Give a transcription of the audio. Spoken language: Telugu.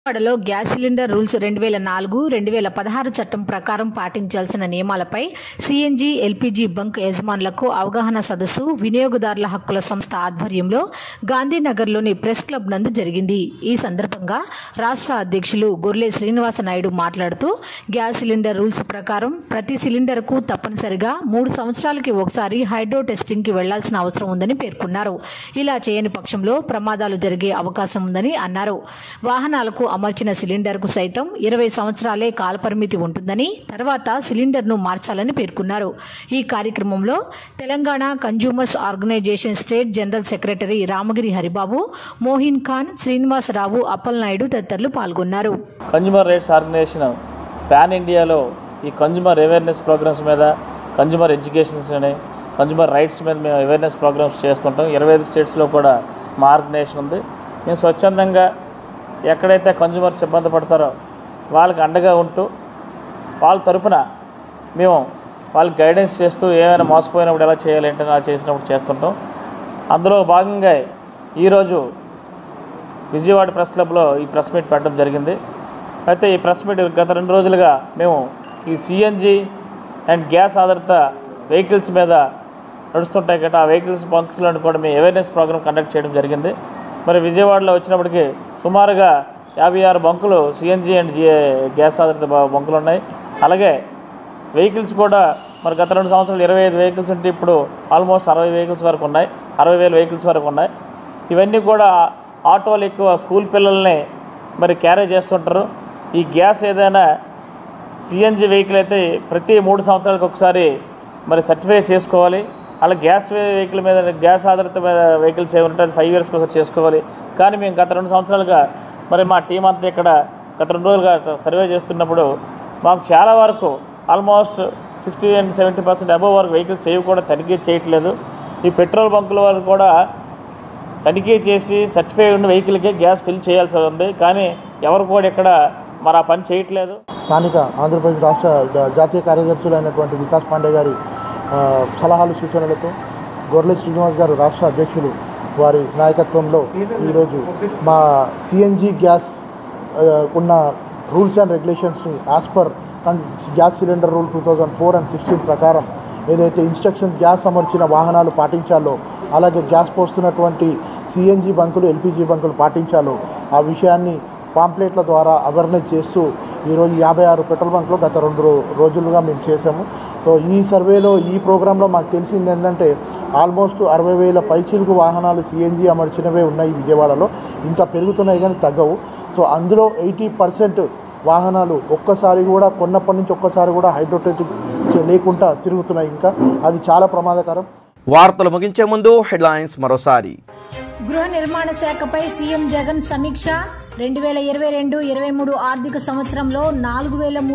విజయవాడలో గ్యాస్ సిలిండర్ రూల్స్ 2004, 2016 చట్టం ప్రకారం పాటించాల్సిన నియమాలపై సిఎన్జి, ఎల్పీజీ బంక్ యజమానులకు అవగాహన సదస్సు వినియోగదారుల హక్కుల సంస్థ ఆధ్వర్యంలో గాంధీనగర్లోని ప్రెస్ క్లబ్ నందు జరిగింది. ఈ సందర్భంగా రాష్ట్ర అధ్యక్షులు గొర్లె శ్రీనివాస నాయుడు మాట్లాడుతూ గ్యాస్ సిలిండర్ రూల్స్ ప్రకారం ప్రతి సిలిండర్కు తప్పనిసరిగా 3 సంవత్సరాలకి ఒకసారి హైడ్రో టెస్టింగ్కి వెళ్లాల్సిన అవసరం ఉందని పేర్కొన్నారు. ఇలా చేయని పక్షంలో ప్రమాదాలు జరిగే అవకాశం ఉందని అన్నారు. వాహనాలకు అమర్చిన సిలిండర్కు సైతం 20 సంవత్సరాలే కాలపరిమితి ఉంటుందని, తర్వాత సిలిండర్ను మార్చాలని పేర్కొన్నారు. ఈ కార్యక్రమంలో Telangana consumers organisation state general secretary Ramagiri Haribabu, Mohin Khan, Srinivasarao, Appalanaidu తదితరులు పాల్గొన్నారు. కన్జ్యూమర్ రైట్స్ ఆర్గనైజేషన్ పాన్ ఇండియాలో ఈ కన్జ్యూమర్ అవేర్నెస్ ప్రోగ్రామ్స్ మీద, కన్జ్యూమర్ ఎడ్యుకేషన్స్ అని, కన్జ్యూమర్ రైట్స్ మీద మేము అవేర్నెస్ ప్రోగ్రామ్స్ చేస్తుంటాం. 25 స్టేట్స్లో కూడా మా ఆర్గనైజేషన్ ఉంది. మేము స్వచ్ఛందంగా ఎక్కడైతే కన్జ్యూమర్స్ ఇబ్బంది పడతారో వాళ్ళకి అండగా ఉంటూ వాళ్ళ తరపున మేము వాళ్ళకి గైడెన్స్ చేస్తూ ఏమైనా మోసపోయినప్పుడు ఎలా చేయాలి అంటే అలా చేసినప్పుడు చేస్తుంటాం. అందులో భాగంగా ఈరోజు విజయవాడ ప్రెస్ క్లబ్లో ఈ ప్రెస్ మీట్ పెట్టడం జరిగింది. అయితే ఈ ప్రెస్ మీట్ గత 2 రోజులుగా మేము ఈ సిఎన్జి అండ్ గ్యాస్ ఆధారిత వెహికల్స్ మీద నడుస్తుంటాయి కదా, ఆ వెహికల్స్ బంక్స్లో కూడా మేము అవేర్నెస్ ప్రోగ్రామ్ కండక్ట్ చేయడం జరిగింది. మరి విజయవాడలో వచ్చినప్పటికీ సుమారుగా 56 బంకులు సిఎన్జి అండ్ గ్యాస్ ఆధారిత బంకులు ఉన్నాయి. అలాగే వెహికల్స్ కూడా మరి గత 2 సంవత్సరాలు 25 వెహికల్స్ ఉంటే ఇప్పుడు ఆల్మోస్ట్ 60 వెహికల్స్ వరకు ఉన్నాయి, 60,000 వెహికల్స్ వరకు ఉన్నాయి. ఇవన్నీ కూడా ఆటోలు ఎక్కువ స్కూల్ పిల్లల్ని మరి క్యారీ చేస్తుంటారు. ఈ గ్యాస్ ఏదైనా సిఎన్జి వెహికల్ అయితే ప్రతి 3 సంవత్సరాలకు ఒకసారి మరి సర్టిఫై చేసుకోవాలి. అలా గ్యాస్ వెహికల్ మీద, గ్యాస్ ఆధారిత వెహికల్స్ ఏమి ఉంటాయి 5 ఇయర్స్కి ఒకసారి చేసుకోవాలి. కానీ మేము గత 2 సంవత్సరాలుగా మరి మా టీం అంతా ఇక్కడ గత 2 రోజులుగా సర్వే చేస్తున్నప్పుడు మాకు చాలా వరకు ఆల్మోస్ట్ 60 and 70% అబోవ్ వరకు వెహికల్స్ ఏవి కూడా తనిఖీ చేయట్లేదు. ఈ పెట్రోల్ బంకుల వరకు కూడా తనిఖీ చేసి సర్టిఫై ఉన్న వెహికల్కే గ్యాస్ ఫిల్ చేయాల్సి ఉంది. కానీ ఎవరు కూడా ఇక్కడ మరి ఆ పని చేయట్లేదు. స్థానిక ఆంధ్రప్రదేశ్ రాష్ట్ర జాతీయ కార్యదర్శులైనటువంటి వికాస్ పాండే గారి సలహాలు సూచనలతో గొర్లె శ్రీనివాస్ గారు రాష్ట్ర అధ్యక్షులు వారి నాయకత్వంలో ఈరోజు మా సిఎన్జి గ్యాస్ ఉన్న రూల్స్ అండ్ రెగ్యులేషన్స్ని as per gas cylinder rule 2004 and 16 ప్రకారం ఏదైతే ఇన్స్ట్రక్షన్స్ గ్యాస్ అమర్చిన వాహనాలు పాటించాలో, అలాగే గ్యాస్ పోస్తున్నటువంటి సిఎన్జి బంకులు, ఎల్పిజి బంకులు పాటించాలో ఆ విషయాన్ని పాంప్లెట్ల ద్వారా అవేర్నెస్ చేస్తూ ఈరోజు 56 పెట్రోల్ బంకులు గత 2 రోజులుగా మేము చేసాము. సో ఈ సర్వేలో, ఈ ప్రోగ్రాంలో మాకు తెలిసింది ఏంటంటే ఆల్మోస్ట్ 60,000 పైచిలుకు వాహనాలు సిఎన్జి అమర్చినవే ఉన్నాయి విజయవాడలో. ఇంకా పెరుగుతున్నాయి కానీ తగ్గవు. సో అందులో 80% వాహనాలు ఒక్కసారి కూడా కొన్నప్పటి నుంచి ఒక్కసారి కూడా హైడ్రోటెటిక్ లేకుండా తిరుగుతున్నాయి. ఇంకా అది చాలా ప్రమాదకరం. వార్తలు ముగించే ముందు హెడ్లైన్స్ మరోసారి. గృహ నిర్మాణ శాఖపై సీఎం జగన్ సమీక్ష. 2022-23 ఆర్థిక సంవత్సరంలో 4,300